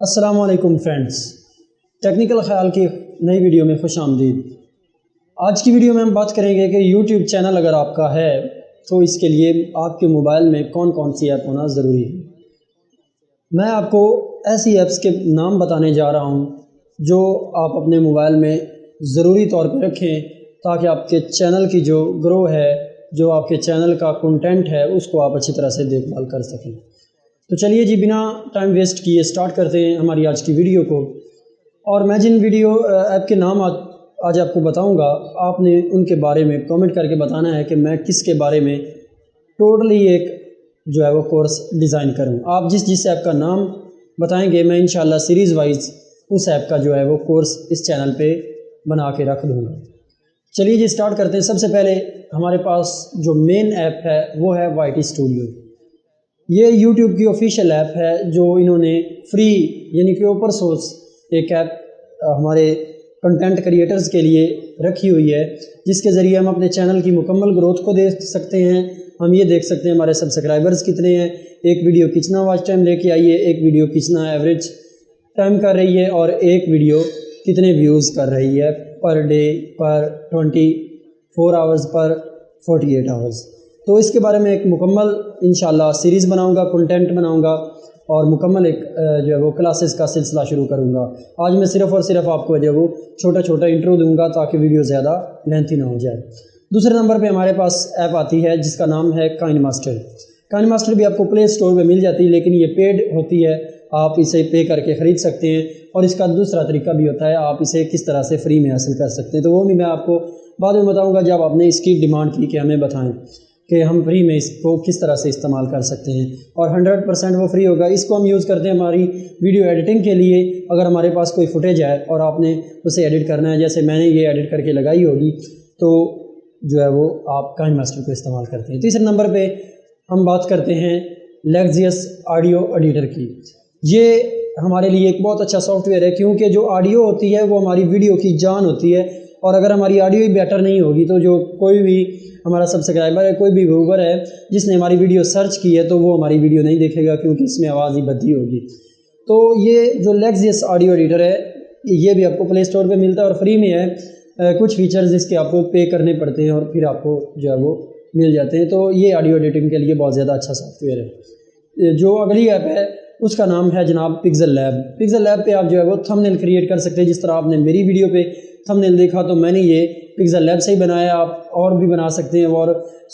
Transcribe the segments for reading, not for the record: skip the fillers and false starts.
السلام علیکم friends, technical خیال کی نئی ویڈیو میں خوش آمدید۔ آج کی ویڈیو میں ہم بات کریں گے کہ یوٹیوب چینل اگر آپ کا ہے تو اس کے لیے آپ کے موبائل میں کون کون سی ایپ ہونا ضروری ہے۔ میں آپ کو ایسی ایپس کے نام بتانے جا رہا ہوں جو آپ اپنے موبائل میں ضروری طور پہ رکھیں تاکہ آپ کے چینل کی جو گرو ہے، جو آپ کے چینل کا کنٹینٹ ہے، اس کو آپ اچھی طرح سے دیکھ بھال کر سکیں۔ تو چلیے جی، بنا ٹائم ویسٹ کیے سٹارٹ کرتے ہیں ہماری آج کی ویڈیو کو۔ اور میں جن ویڈیو ایپ کے نام آج آپ کو بتاؤں گا، آپ نے ان کے بارے میں کامنٹ کر کے بتانا ہے کہ میں کس کے بارے میں ٹوٹلی ایک جو ہے وہ کورس ڈیزائن کروں۔ آپ جس ایپ کا نام بتائیں گے، میں انشاءاللہ سیریز وائز اس ایپ کا جو ہے وہ کورس اس چینل پہ بنا کے رکھ دوں گا۔ چلیے جی سٹارٹ کرتے ہیں۔ سب سے پہلے ہمارے پاس جو مین ایپ ہے وہ ہے وائی ٹی اسٹوڈیو۔ یہ یوٹیوب کی آفیشیل ایپ ہے جو انہوں نے فری یعنی کہ اوپن سورس ایک ایپ ہمارے کنٹینٹ کریٹرز کے لیے رکھی ہوئی ہے، جس کے ذریعے ہم اپنے چینل کی مکمل گروتھ کو دیکھ سکتے ہیں۔ ہم یہ دیکھ سکتے ہیں ہمارے سبسکرائبرز کتنے ہیں، ایک ویڈیو کتنا واچ ٹائم لے کے آئی ہے، ایک ویڈیو کتنا ایوریج ٹائم کر رہی ہے، اور ایک ویڈیو کتنے ویوز کر رہی ہے پر ڈے، پر 24 آورز، پر 48 آورز۔ تو اس کے بارے میں ایک مکمل انشاءاللہ سیریز بناؤں گا، کنٹینٹ بناؤں گا، اور مکمل ایک جو ہے وہ کلاسز کا سلسلہ شروع کروں گا۔ آج میں صرف اور صرف آپ کو جو ہے وہ چھوٹا انٹرو دوں گا تاکہ ویڈیو زیادہ لینتھی نہ ہو جائے۔ دوسرے نمبر پہ ہمارے پاس ایپ آتی ہے جس کا نام ہے کائن ماسٹر۔ کائن ماسٹر بھی آپ کو پلے اسٹور میں مل جاتی ہے، لیکن یہ پیڈ ہوتی ہے، آپ اسے پے کر کے خرید سکتے ہیں، اور اس کا دوسرا طریقہ بھی ہوتا ہے، آپ اسے کس طرح سے فری میں حاصل کر سکتے ہیں، تو وہ بھی میں آپ کو بعد میں بتاؤں گا جب آپ نے اس کی ڈیمانڈ کی کہ ہمیں بتائیں کہ ہم فری میں اس کو کس طرح سے استعمال کر سکتے ہیں، اور 100% وہ فری ہوگا۔ اس کو ہم یوز کرتے ہیں ہماری ویڈیو ایڈیٹنگ کے لیے۔ اگر ہمارے پاس کوئی فوٹیج ہے اور آپ نے اسے ایڈٹ کرنا ہے، جیسے میں نے یہ ایڈٹ کر کے لگائی ہوگی، تو جو ہے وہ آپ کائن ماسٹر کو استعمال کرتے ہیں۔ تیسرے نمبر پہ ہم بات کرتے ہیں لیگزیس آڈیو ایڈیٹر کی۔ یہ ہمارے لیے ایک بہت اچھا سافٹ ویئر ہے، کیونکہ جو آڈیو ہوتی ہے وہ ہماری ویڈیو کی جان ہوتی ہے، اور اگر ہماری آڈیو ہی بیٹر نہیں ہوگی تو جو کوئی بھی ہمارا سبسکرائبر ہے، کوئی بھی ویور ہے جس نے ہماری ویڈیو سرچ کی ہے، تو وہ ہماری ویڈیو نہیں دیکھے گا، کیونکہ اس میں آواز ہی بدی ہوگی۔ تو یہ جو لیگزیس آڈیو ایڈیٹر ہے، یہ بھی آپ کو پلے اسٹور پہ ملتا ہے اور فری میں ہے۔ کچھ فیچرز اس کے آپ کو پے کرنے پڑتے ہیں اور پھر آپ کو جو ہے وہ مل جاتے ہیں۔ تو یہ آڈیو ایڈیٹنگ کے لیے بہت زیادہ اچھا سافٹ ویئر ہے۔ جو اگلی ایپ ہے اس کا نام ہے جناب پکسل لیب۔ پکسل لیب پہ آپ جو ہے وہ تھم نیل کریٹ کر سکتے ہیں۔ جس طرح آپ نے میری ویڈیو پہ تھم نیل دیکھا، تو میں نے یہ پکسل لیب سے ہی بنایا، آپ اور بھی بنا سکتے ہیں، اور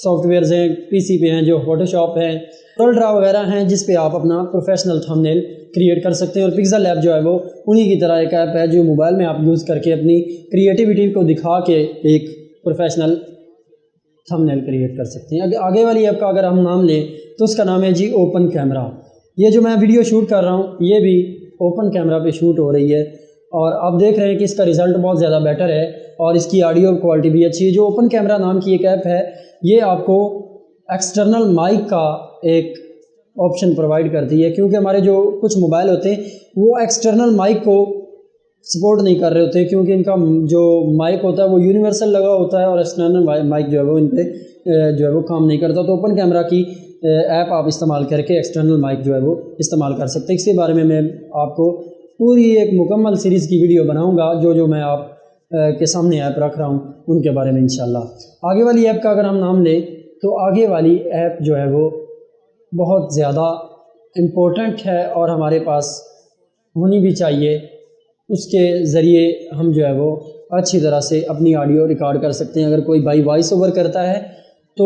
سافٹ ویئرز ہیں پی سی پہ ہیں جو فوٹو شاپ ہیں، ڈرا وغیرہ ہیں، جس پہ آپ اپنا پروفیشنل تھم نیل کریٹ کر سکتے ہیں۔ اور پکسل لیب جو ہے وہ انہی کی طرح ایک ایپ ہے جو موبائل میں آپ یوز کر کے اپنی کریٹیوٹی کو دکھا کے ایک پروفیشنل تھم نیل کریٹ کر سکتے ہیں۔ آگے والی ایپ کا اگر ہم نام لیں تو اس کا نام ہے جی اوپن کیمرہ۔ یہ جو میں ویڈیو شوٹ کر رہا ہوں یہ بھی اوپن کیمرہ پہ شوٹ ہو رہی ہے، اور آپ دیکھ رہے ہیں کہ اس کا رزلٹ بہت زیادہ بیٹر ہے، اور اس کی آڈیو کوالٹی بھی اچھی ہے۔ جو اوپن کیمرہ نام کی ایک ایپ ہے، یہ آپ کو ایکسٹرنل مائک کا ایک آپشن پرووائڈ کرتی ہے، کیونکہ ہمارے جو کچھ موبائل ہوتے ہیں وہ ایکسٹرنل مائک کو سپورٹ نہیں کر رہے ہوتے، کیونکہ ان کا جو مائک ہوتا ہے وہ یونیورسل لگا ہوتا ہے، اور ایکسٹرنل مائک جو ہے وہ ان پہ جو ہے وہ کام نہیں کرتا۔ تو اوپن کیمرہ کی ایپ آپ استعمال کر کے ایکسٹرنل مائک جو ہے وہ استعمال کر سکتے ہیں۔ اس کے بارے میں آپ کو پوری ایک مکمل سیریز کی ویڈیو بناؤں گا، جو میں آپ کے سامنے ایپ رکھ رہا ہوں ان کے بارے میں انشاءاللہ۔ آگے والی ایپ کا اگر ہم نام لیں تو آگے والی ایپ جو ہے وہ بہت زیادہ امپورٹنٹ ہے اور ہمارے پاس ہونی بھی چاہیے۔ اس کے ذریعے ہم جو ہے وہ اچھی طرح سے اپنی آڈیو ریکارڈ کر سکتے ہیں۔ اگر کوئی بھائی وائس اوور کرتا ہے تو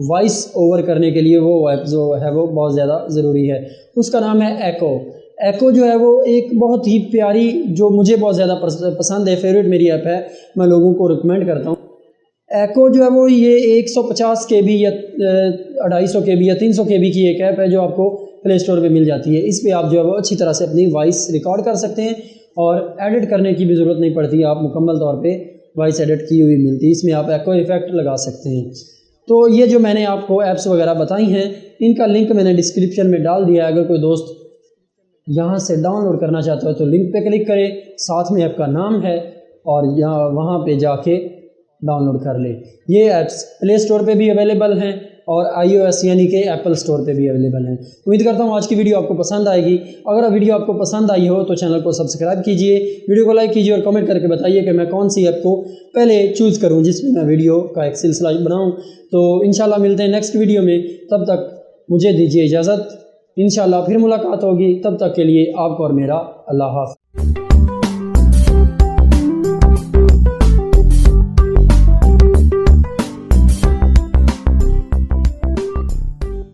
وائس اوور کرنے کے لیے وہ ایپ جو ہے وہ بہت زیادہ ضروری ہے۔ اس کا نام ہے ایکو۔ ایکو جو ہے وہ ایک بہت ہی پیاری، جو مجھے بہت زیادہ پسند ہے، فیوریٹ میری ایپ ہے، میں لوگوں کو ریکمینڈ کرتا ہوں۔ ایکو جو ہے وہ یہ 150 KB یا 250 KB یا 300 KB کی ایک ایپ ہے جو آپ کو پلے اسٹور پہ مل جاتی ہے۔ اس پہ آپ جو ہے وہ اچھی طرح سے اپنی وائس ریکارڈ کر سکتے ہیں، اور ایڈٹ کرنے کی بھی ضرورت نہیں پڑتی، آپ مکمل طور پہ وائس ایڈٹ کی ہوئی ملتی ہے۔ اس میں آپ ایکو ایفیکٹ لگا سکتے ہیں۔ تو یہ جو میں نے آپ کو ایپس وغیرہ بتائی ہیں، ان کا لنک میں نے ڈسکرپشن میں ڈال دیا ہے۔ اگر کوئی دوست یہاں سے ڈاؤن لوڈ کرنا چاہتا ہو تو لنک پہ کلک کرے، ساتھ میں ایپ کا نام ہے، اور یہاں وہاں پہ جا کے ڈاؤن لوڈ کر لیں۔ یہ ایپس پلے اسٹور پہ بھی اویلیبل ہیں اور iOS یعنی کہ ایپل اسٹور پہ بھی اویلیبل ہیں۔ امید کرتا ہوں آج کی ویڈیو آپ کو پسند آئے گی۔ اگر ویڈیو آپ کو پسند آئی ہو تو چینل کو سبسکرائب کیجئے، ویڈیو کو لائک کیجئے اور کمنٹ کر کے بتائیے کہ میں کون سی ایپ کو پہلے چوز کروں جس میں ویڈیو کا ایک سلسلہ بناؤں۔ تو انشاءاللہ ملتے ہیں نیکسٹ ویڈیو میں، تب تک مجھے دیجیے اجازت، انشاءاللہ پھر ملاقات ہوگی، تب تک کے لیے آپ کو اور میرا اللہ حافظ۔